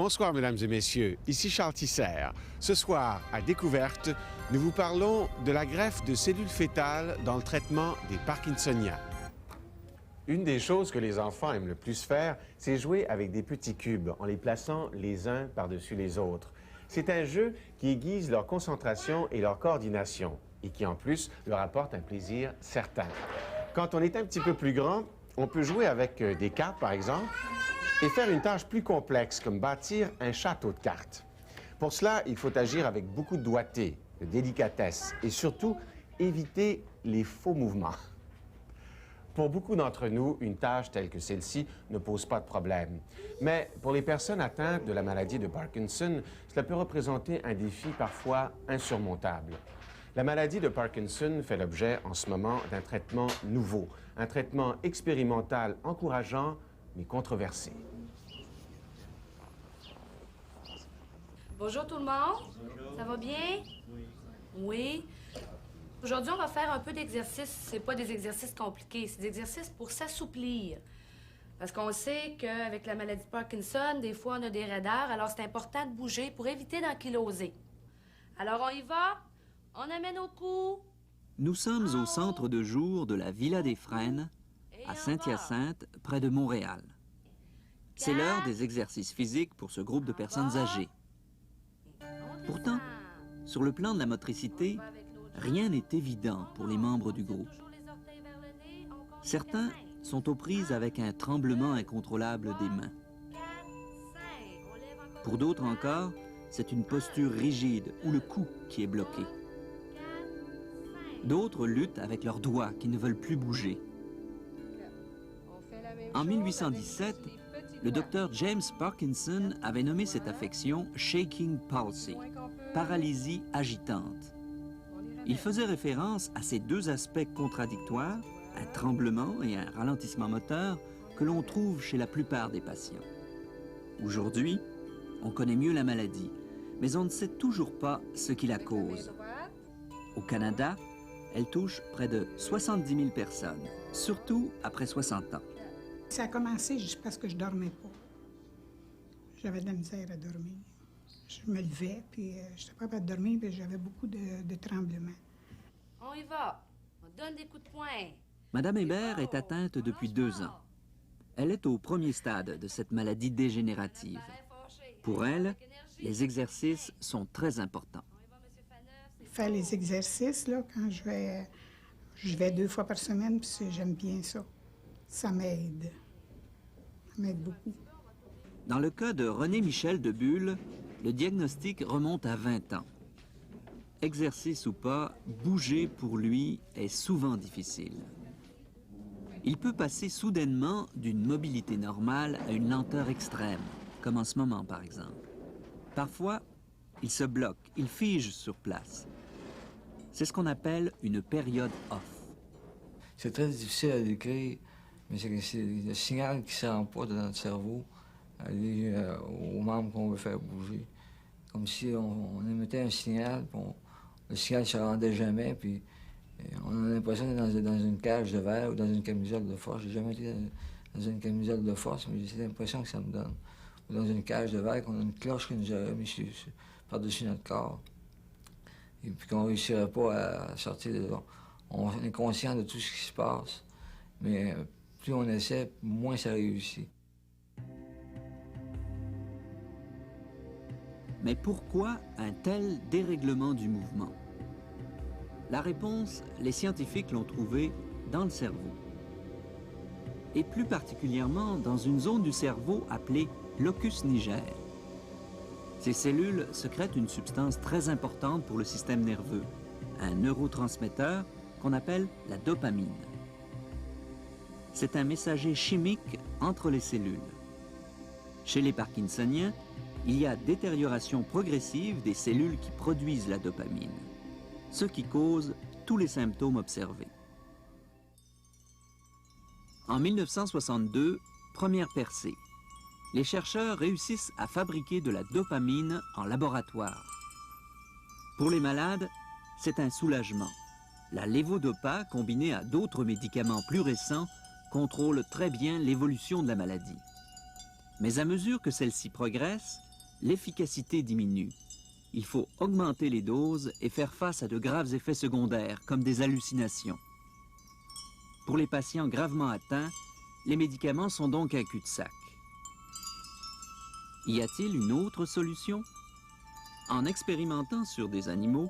Bonsoir, mesdames et messieurs. Ici Charles Tisser. Ce soir, à Découverte, nous vous parlons de la greffe de cellules fétales dans le traitement des Parkinsoniens. Une des choses que les enfants aiment le plus faire, c'est jouer avec des petits cubes en les plaçant les uns par-dessus les autres. C'est un jeu qui aiguise leur concentration et leur coordination et qui, en plus, leur apporte un plaisir certain. Quand on est un petit peu plus grand, on peut jouer avec des cartes, par exemple, et faire une tâche plus complexe, comme bâtir un château de cartes. Pour cela, il faut agir avec beaucoup de doigté, de délicatesse et surtout éviter les faux mouvements. Pour beaucoup d'entre nous, une tâche telle que celle-ci ne pose pas de problème. Mais pour les personnes atteintes de la maladie de Parkinson, cela peut représenter un défi parfois insurmontable. La maladie de Parkinson fait l'objet en ce moment d'un traitement nouveau, un traitement expérimental encourageant mais controversé. Bonjour tout le monde. Bonjour. Ça va bien? Oui. Oui. Aujourd'hui, on va faire un peu d'exercices. C'est pas des exercices compliqués, c'est des exercices pour s'assouplir. Parce qu'on sait qu'avec la maladie de Parkinson, des fois, on a des raideurs, alors c'est important de bouger pour éviter d'ankyloser. Alors, on y va? On amène au cou. Nous sommes au centre de jour de la Villa des Frênes, à Saint-Hyacinthe, près de Montréal. C'est l'heure des exercices physiques pour ce groupe de personnes âgées. Pourtant, sur le plan de la motricité, rien n'est évident pour les membres du groupe. Certains sont aux prises avec un tremblement incontrôlable des mains. Pour d'autres encore, c'est une posture rigide ou le cou qui est bloqué. D'autres luttent avec leurs doigts qui ne veulent plus bouger. En 1817, le docteur James Parkinson avait nommé cette affection « shaking palsy », paralysie agitante. Il faisait référence à ces deux aspects contradictoires, un tremblement et un ralentissement moteur, que l'on trouve chez la plupart des patients. Aujourd'hui, on connaît mieux la maladie, mais on ne sait toujours pas ce qui la cause. Au Canada, elle touche près de 70 000 personnes, surtout après 60 ans. Ça a commencé juste parce que je dormais pas. J'avais de la misère à dormir. Je me levais, puis je n'étais pas capable de dormir, puis j'avais beaucoup de tremblements. On y va. On donne des coups de poing. Madame Hébert est atteinte depuis 2 ans. Elle est au premier stade de cette maladie dégénérative. Pour elle, les exercices sont très importants. Faire les exercices, là, quand je vais 2 fois par semaine, puis j'aime bien ça. Ça m'aide. Ça m'aide beaucoup. Dans le cas de René Michel de Bulle, le diagnostic remonte à 20 ans. Exercice ou pas, bouger pour lui est souvent difficile. Il peut passer soudainement d'une mobilité normale à une lenteur extrême, comme en ce moment par exemple. Parfois, il se bloque, il fige sur place. C'est ce qu'on appelle une période off. C'est très difficile à décrire, mais c'est le signal qui ne se rend pas dans notre cerveau aux membres qu'on veut faire bouger. Comme si on émettait un signal, puis le signal ne se rendait jamais, puis on a l'impression d'être dans une cage de verre ou dans une camisole de force. J'ai jamais été dans une camisole de force, mais c'est l'impression que ça me donne. Ou dans une cage de verre, qu'on a une cloche qui nous aurait mis par-dessus notre corps. Et puis qu'on ne réussirait pas à sortir de là. On est conscient de tout ce qui se passe, mais plus on essaie, moins ça réussit. Mais pourquoi un tel dérèglement du mouvement? La réponse, les scientifiques l'ont trouvée dans le cerveau. Et plus particulièrement dans une zone du cerveau appelée locus niger. Ces cellules sécrètent une substance très importante pour le système nerveux, un neurotransmetteur qu'on appelle la dopamine. C'est un messager chimique entre les cellules. Chez les Parkinsoniens, il y a détérioration progressive des cellules qui produisent la dopamine, ce qui cause tous les symptômes observés. En 1962, première percée. Les chercheurs réussissent à fabriquer de la dopamine en laboratoire. Pour les malades, c'est un soulagement. La lévodopa, combinée à d'autres médicaments plus récents, contrôle très bien l'évolution de la maladie. Mais à mesure que celle-ci progresse, l'efficacité diminue. Il faut augmenter les doses et faire face à de graves effets secondaires, comme des hallucinations. Pour les patients gravement atteints, les médicaments sont donc un cul-de-sac. Y a-t-il une autre solution? En expérimentant sur des animaux,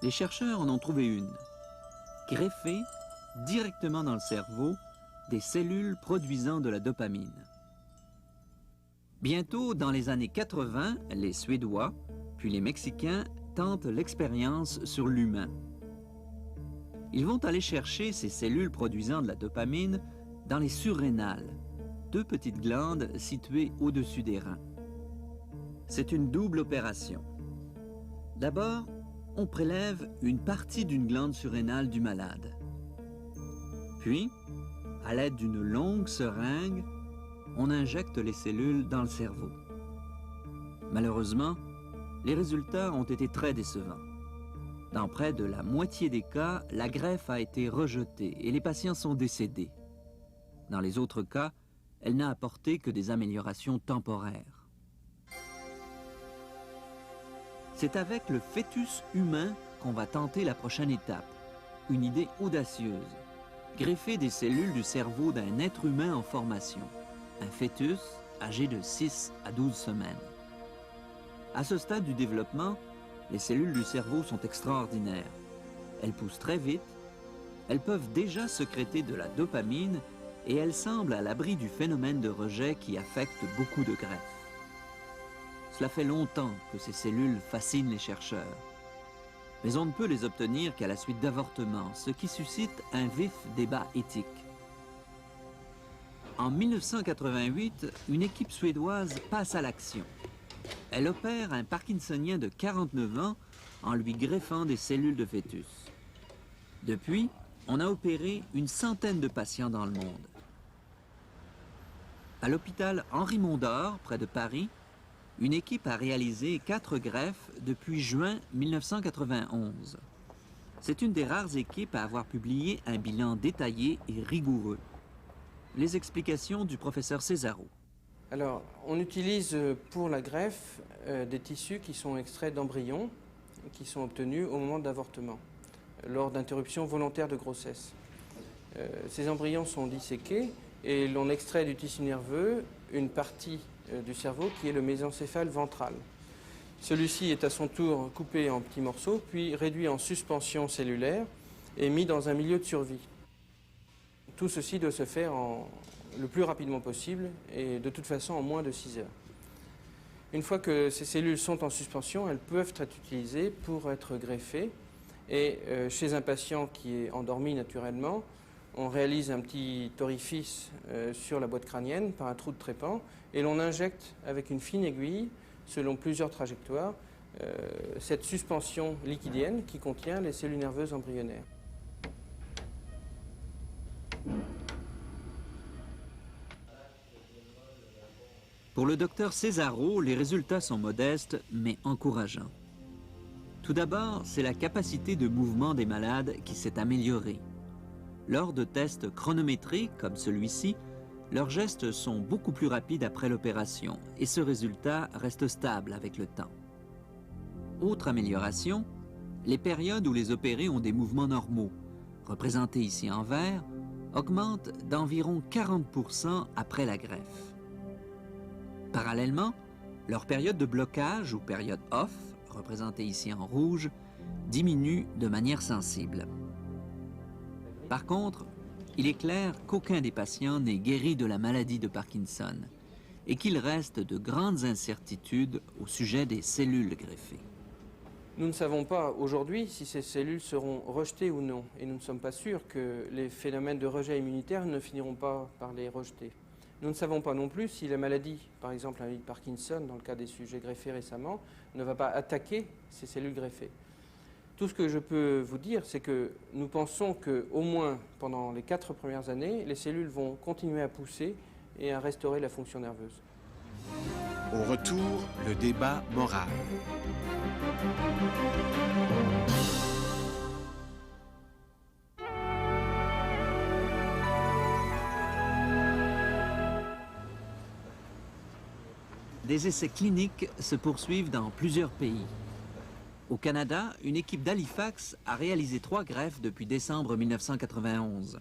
les chercheurs en ont trouvé une. Greffer directement dans le cerveau des cellules produisant de la dopamine. Bientôt, dans les années 80, les Suédois, puis les Mexicains tentent l'expérience sur l'humain. Ils vont aller chercher ces cellules produisant de la dopamine dans les surrénales, 2 petites glandes situées au-dessus des reins. C'est une double opération. D'abord, on prélève une partie d'une glande surrénale du malade. Puis, à l'aide d'une longue seringue, on injecte les cellules dans le cerveau. Malheureusement, les résultats ont été très décevants. Dans près de la moitié des cas, la greffe a été rejetée et les patients sont décédés. Dans les autres cas, elle n'a apporté que des améliorations temporaires. C'est avec le fœtus humain qu'on va tenter la prochaine étape. Une idée audacieuse. Greffer des cellules du cerveau d'un être humain en formation. Un fœtus âgé de 6 à 12 semaines. À ce stade du développement, les cellules du cerveau sont extraordinaires. Elles poussent très vite, elles peuvent déjà sécréter de la dopamine et elles semblent à l'abri du phénomène de rejet qui affecte beaucoup de greffes. Cela fait longtemps que ces cellules fascinent les chercheurs. Mais on ne peut les obtenir qu'à la suite d'avortements, ce qui suscite un vif débat éthique. En 1988, une équipe suédoise passe à l'action. Elle opère un Parkinsonien de 49 ans en lui greffant des cellules de fœtus. Depuis, on a opéré une centaine de patients dans le monde. À l'hôpital Henri Mondor, près de Paris, une équipe a réalisé 4 greffes depuis juin 1991. C'est une des rares équipes à avoir publié un bilan détaillé et rigoureux. Les explications du professeur Césaro. Alors, on utilise pour la greffe des tissus qui sont extraits d'embryons qui sont obtenus au moment de l'avortement, lors d'interruption volontaire de grossesse. Ces embryons sont disséqués et l'on extrait du tissu nerveux une partie du cerveau qui est le mésencéphale ventral. Celui-ci est à son tour coupé en petits morceaux, puis réduit en suspension cellulaire et mis dans un milieu de survie. Tout ceci doit se faire le plus rapidement possible et de toute façon en moins de 6 heures. Une fois que ces cellules sont en suspension, elles peuvent être utilisées pour être greffées. Et chez un patient qui est endormi naturellement, on réalise un petit orifice sur la boîte crânienne par un trou de trépan et l'on injecte avec une fine aiguille, selon plusieurs trajectoires, cette suspension liquidienne qui contient les cellules nerveuses embryonnaires. Pour le docteur Césaro, les résultats sont modestes mais encourageants. Tout d'abord, c'est la capacité de mouvement des malades qui s'est améliorée. Lors de tests chronométrés comme celui-ci, leurs gestes sont beaucoup plus rapides après l'opération et ce résultat reste stable avec le temps. Autre amélioration, les périodes où les opérés ont des mouvements normaux, représentés ici en vert, augmentent d'environ 40% après la greffe. Parallèlement, leur période de blocage ou période off, représentée ici en rouge, diminue de manière sensible. Par contre, il est clair qu'aucun des patients n'est guéri de la maladie de Parkinson et qu'il reste de grandes incertitudes au sujet des cellules greffées. Nous ne savons pas aujourd'hui si ces cellules seront rejetées ou non et nous ne sommes pas sûrs que les phénomènes de rejet immunitaire ne finiront pas par les rejeter. Nous ne savons pas non plus si la maladie, par exemple la maladie de Parkinson, dans le cas des sujets greffés récemment, ne va pas attaquer ces cellules greffées. Tout ce que je peux vous dire, c'est que nous pensons qu'au moins pendant les 4 premières années, les cellules vont continuer à pousser et à restaurer la fonction nerveuse. Au retour, le débat moral. Des essais cliniques se poursuivent dans plusieurs pays. Au Canada, une équipe d'Halifax a réalisé 3 greffes depuis décembre 1991.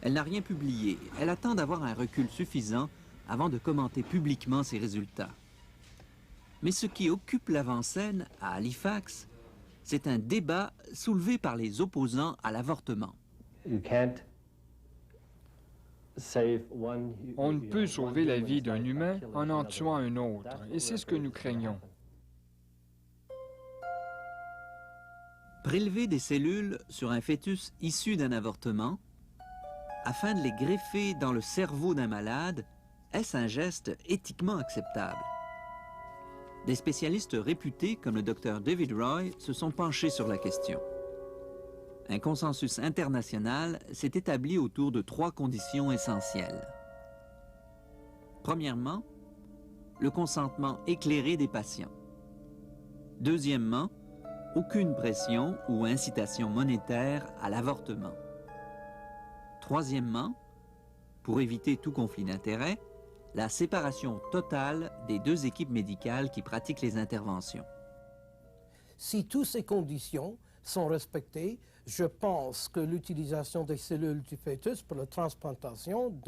Elle n'a rien publié. Elle attend d'avoir un recul suffisant avant de commenter publiquement ses résultats. Mais ce qui occupe l'avant-scène à Halifax, c'est un débat soulevé par les opposants à l'avortement. On ne peut sauver la vie d'un humain en tuant un autre, et c'est ce que nous craignons. Prélever des cellules sur un fœtus issu d'un avortement afin de les greffer dans le cerveau d'un malade, est-ce un geste éthiquement acceptable? Des spécialistes réputés comme le Dr David Roy se sont penchés sur la question. Un consensus international s'est établi autour de 3 conditions essentielles. Premièrement, le consentement éclairé des patients. Deuxièmement, aucune pression ou incitation monétaire à l'avortement. Troisièmement, pour éviter tout conflit d'intérêts, la séparation totale des 2 équipes médicales qui pratiquent les interventions. Si toutes ces conditions sont respectées, je pense que l'utilisation des cellules du fœtus pour la transplantation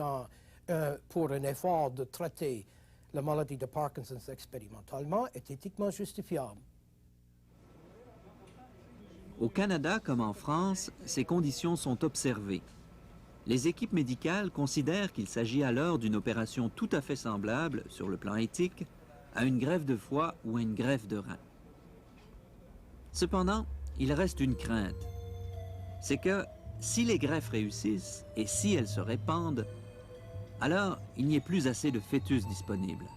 pour un effort de traiter la maladie de Parkinson expérimentalement est éthiquement justifiable. Au Canada comme en France, ces conditions sont observées. Les équipes médicales considèrent qu'il s'agit alors d'une opération tout à fait semblable, sur le plan éthique, à une greffe de foie ou à une greffe de rein. Cependant, il reste une crainte. C'est que si les greffes réussissent et si elles se répandent, alors il n'y ait plus assez de fœtus disponibles.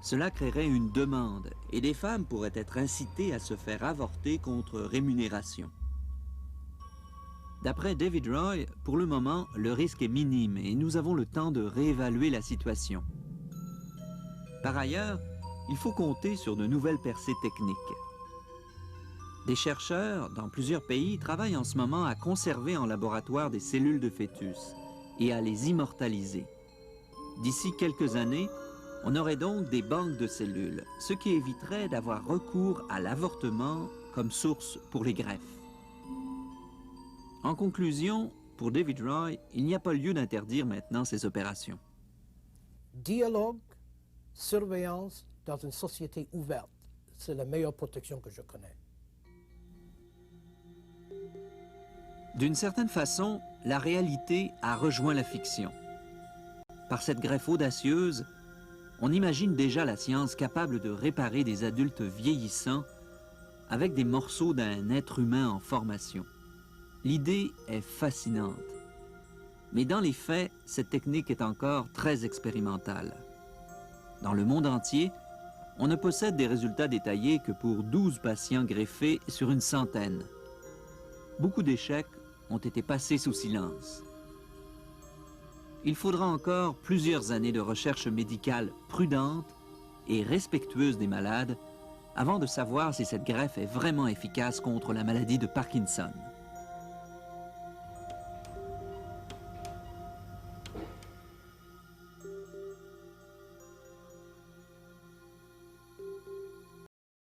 Cela créerait une demande et des femmes pourraient être incitées à se faire avorter contre rémunération. D'après David Roy, pour le moment, le risque est minime et nous avons le temps de réévaluer la situation. Par ailleurs, il faut compter sur de nouvelles percées techniques. Des chercheurs dans plusieurs pays travaillent en ce moment à conserver en laboratoire des cellules de fœtus et à les immortaliser. D'ici quelques années, on aurait donc des banques de cellules, ce qui éviterait d'avoir recours à l'avortement comme source pour les greffes. En conclusion, pour David Roy, il n'y a pas lieu d'interdire maintenant ces opérations. Dialogue, surveillance dans une société ouverte, c'est la meilleure protection que je connais. D'une certaine façon, la réalité a rejoint la fiction. Par cette greffe audacieuse, on imagine déjà la science capable de réparer des adultes vieillissants avec des morceaux d'un être humain en formation. L'idée est fascinante. Mais dans les faits, cette technique est encore très expérimentale. Dans le monde entier, on ne possède des résultats détaillés que pour 12 patients greffés sur une centaine. Beaucoup d'échecs ont été passés sous silence. Il faudra encore plusieurs années de recherche médicale prudente et respectueuse des malades avant de savoir si cette greffe est vraiment efficace contre la maladie de Parkinson.